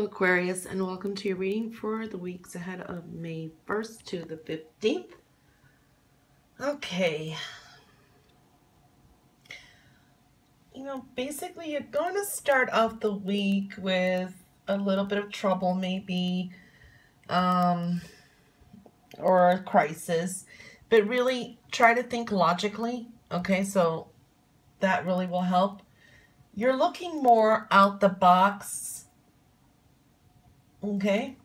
Hello Aquarius, and welcome to your reading for the weeks ahead of May 1st to the 15th. Okay. Basically you're going to start off the week with a little bit of trouble maybe, or a crisis, but really try to think logically, okay? So that really will help. You're looking more out the box, okay?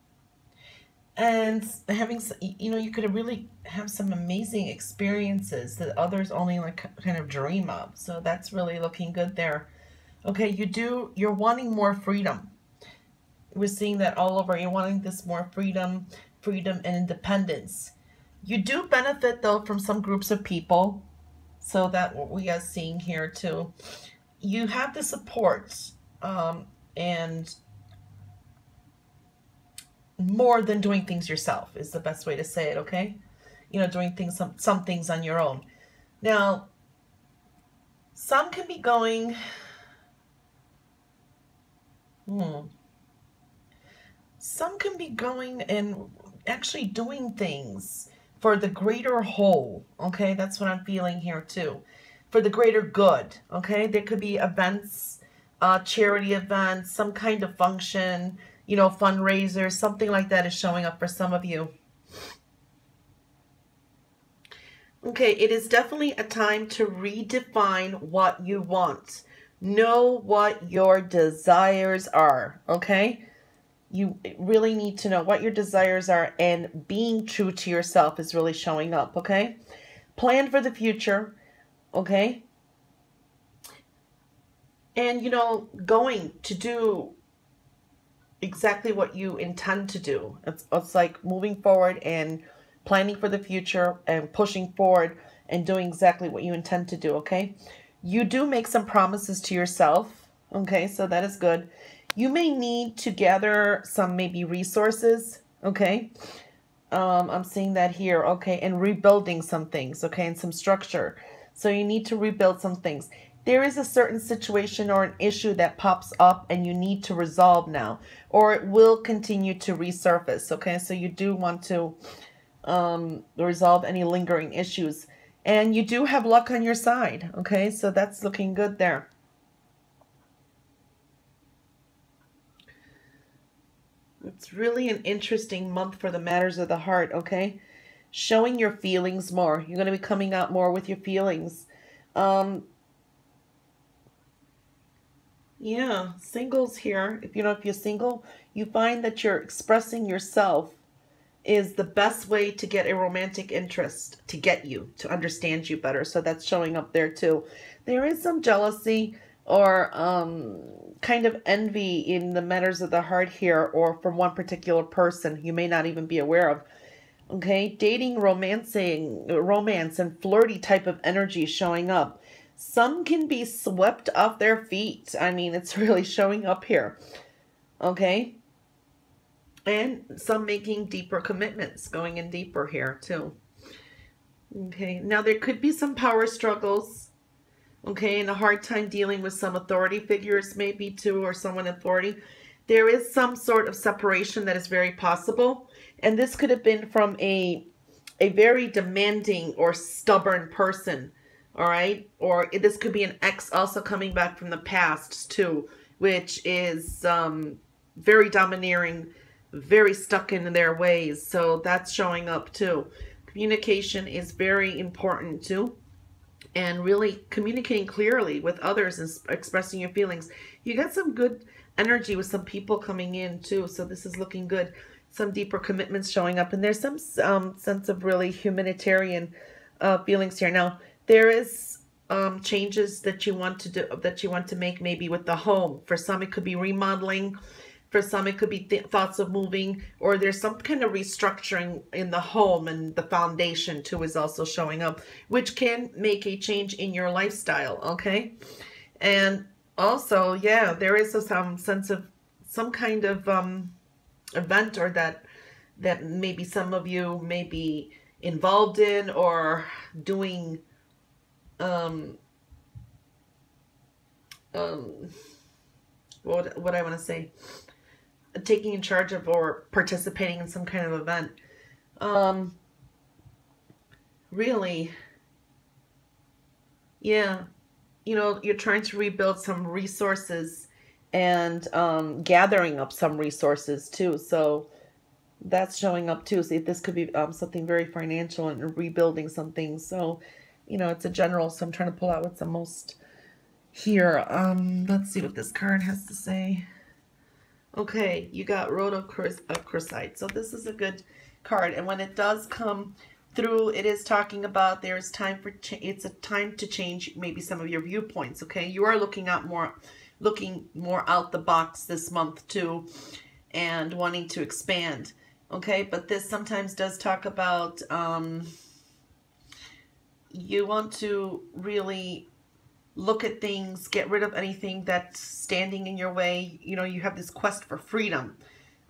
And having, you could really have some amazing experiences that others only kind of dream of. So that's really looking good there. Okay, you're wanting more freedom. We're seeing that all over. You're wanting this more freedom and independence. You do benefit though from some groups of people. So that what we are seeing here too. You have the support, and more than doing things yourself is the best way to say it, okay? Doing things, some things on your own. Now, some can be going, some can be going and actually doing things for the greater whole, okay? That's what I'm feeling here too. For the greater good, okay? There could be events, charity events, some kind of function, fundraiser, something like that is showing up for some of you. Okay, it is definitely a time to redefine what you want. Know what your desires are, okay? You really need to know what your desires are, and being true to yourself is really showing up, okay? Plan for the future, okay? And, going to do exactly what you intend to do. It's like moving forward and planning for the future and pushing forward and doing exactly what you intend to do, okay? You do make some promises to yourself, okay? So that is good. You may need to gather some maybe resources, okay? I'm seeing that here, okay? And rebuilding some things, okay? And some structure. So you need to rebuild some things. There is a certain situation or an issue that pops up and you need to resolve now, or it will continue to resurface, okay? So you do want to resolve any lingering issues. And you do have luck on your side, okay? So that's looking good there. It's really an interesting month for the matters of the heart, okay? Showing your feelings more. You're going to be coming out more with your feelings. Yeah, singles here. If you're single, you find that you're expressing yourself is the best way to get a romantic interest, to get you, to understand you better. So that's showing up there too. There is some jealousy or kind of envy in the matters of the heart here, or from one particular person you may not even be aware of. Okay, dating, romance and flirty type of energy showing up. Some can be swept off their feet. I mean, it's really showing up here. Okay. And some making deeper commitments, going in deeper here too. Okay. Now there could be some power struggles. Okay. And a hard time dealing with some authority figures maybe too, or someone in authority. There is some sort of separation that is very possible. And this could have been from a very demanding or stubborn person. All right. Or this could be an ex also coming back from the past too, which is very domineering, very stuck in their ways. So that's showing up too. Communication is very important too. And really communicating clearly with others and expressing your feelings. You got some good energy with some people coming in too. So this is looking good. Some deeper commitments showing up. And there's some sense of really humanitarian feelings here. Now, there is changes that you want to do, that you want to make maybe with the home. For some, it could be remodeling. For some, it could be thoughts of moving, or there's some kind of restructuring in the home, and the foundation too is also showing up, which can make a change in your lifestyle, okay? And also, yeah, there is some sense of some kind of event or that maybe some of you may be involved in or doing what I want to say, taking in charge of or participating in some kind of event. Really, yeah, you know, you're trying to rebuild some resources and gathering up some resources too. So that's showing up too. See, this could be something very financial and rebuilding some things. So, you know, it's a general. So I'm trying to pull out what's the most here. Let's see what this card has to say. Okay, you got rhodochrosite. So this is a good card, and when it does come through, it is talking about there's time for it's a time to change maybe some of your viewpoints. Okay, you are looking more out the box this month too, and wanting to expand. Okay, but this sometimes does talk about you want to really look at things, get rid of anything that's standing in your way. You know, you have this quest for freedom,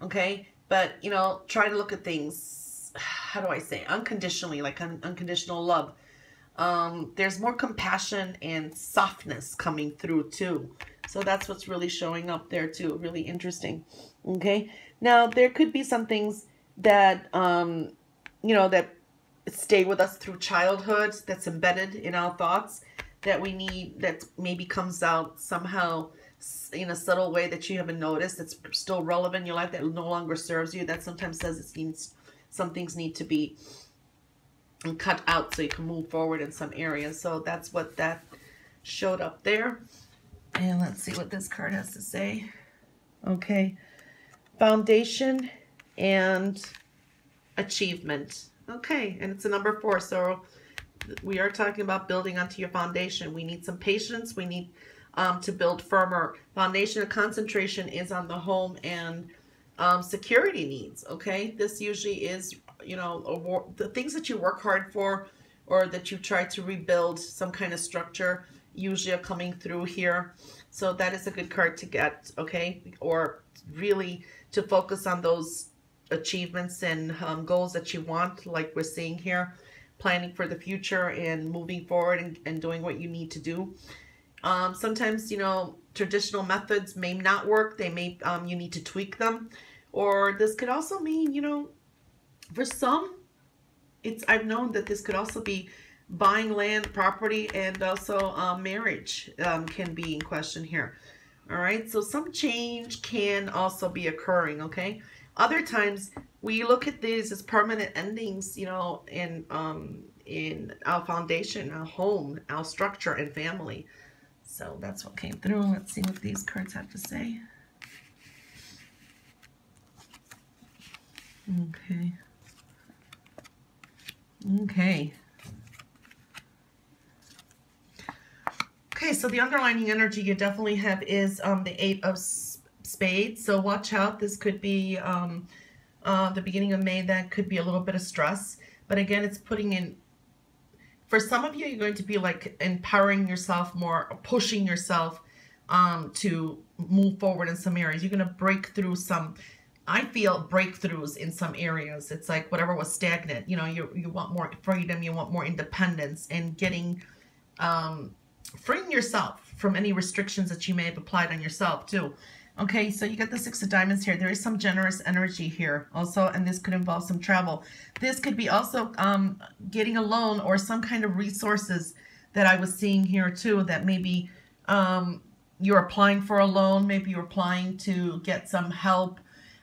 okay? But, you know, try to look at things, how do I say, unconditionally, like unconditional love. There's more compassion and softness coming through too. So that's what's really showing up there too. Really interesting, okay? Now, there could be some things that, you know, that stay with us through childhood, that's embedded in our thoughts, that we need, that maybe comes out somehow in a subtle way that you haven't noticed, that's still relevant in your life, that no longer serves you. That sometimes says it means some things need to be cut out so you can move forward in some areas. So that's what that showed up there. And let's see what this card has to say. Okay, foundation and achievement. Okay, and it's a number 4, so we are talking about building onto your foundation. We need some patience. We need to build firmer foundation. Of concentration is on the home and security needs. Okay, this usually is, you know, the things that you work hard for, or that you try to rebuild some kind of structure, usually are coming through here. So that is a good card to get. Okay, or really to focus on those achievements and goals that you want, like we're seeing here. Planning for the future and moving forward and doing what you need to do. Sometimes, you know, traditional methods may not work. They may, you need to tweak them. Or this could also mean, you know, for some, I've known that this could also be buying land, property, and also marriage can be in question here. All right, so some change can also be occurring, okay? Other times, we look at these as permanent endings, you know, in our foundation, our home, our structure, and family. So that's what came through. Let's see what these cards have to say. Okay. Okay. Okay, so the underlining energy you definitely have is the 8 of Spades. So watch out. This could be the beginning of May. That could be a little bit of stress. But again, it's putting in, for some of you, you're going to be like empowering yourself more, pushing yourself to move forward in some areas. You're going to break through some, I feel, breakthroughs in some areas. It's like whatever was stagnant. You know, you want more freedom, you want more independence, and getting, freeing yourself from any restrictions that you may have applied on yourself too. Okay, so you got the 6 of Diamonds here. There is some generous energy here also, and this could involve some travel. This could be also getting a loan or some kind of resources that I was seeing here too, that maybe you're applying for a loan, maybe you're applying to get some help.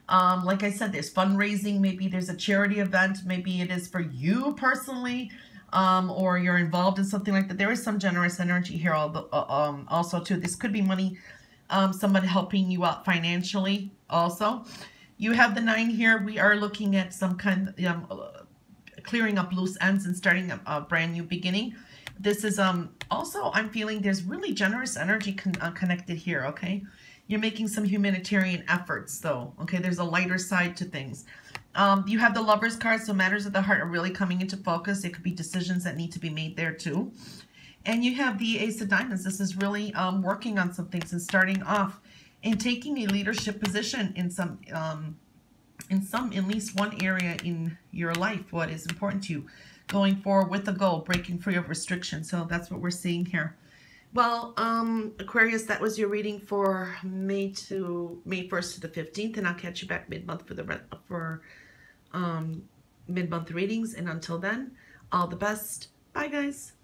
Like I said, there's fundraising, maybe there's a charity event, maybe it is for you personally, or you're involved in something like that. There is some generous energy here also too. This could be money, somebody helping you out financially also. You have the 9 here. We are looking at some kind of clearing up loose ends and starting a brand new beginning. This is also, I'm feeling there's really generous energy connected here, okay? You're making some humanitarian efforts though, okay? There's a lighter side to things. You have the Lovers card, so matters of the heart are really coming into focus. It could be decisions that need to be made there too. And you have the Ace of Diamonds. This is really working on some things and starting off and taking a leadership position in some, at least one area in your life, what is important to you. Going forward with a goal, breaking free of restrictions. So that's what we're seeing here. Well, Aquarius, that was your reading for May 1st to the 15th, and I'll catch you back mid-month for mid-month readings. And until then, all the best. Bye, guys.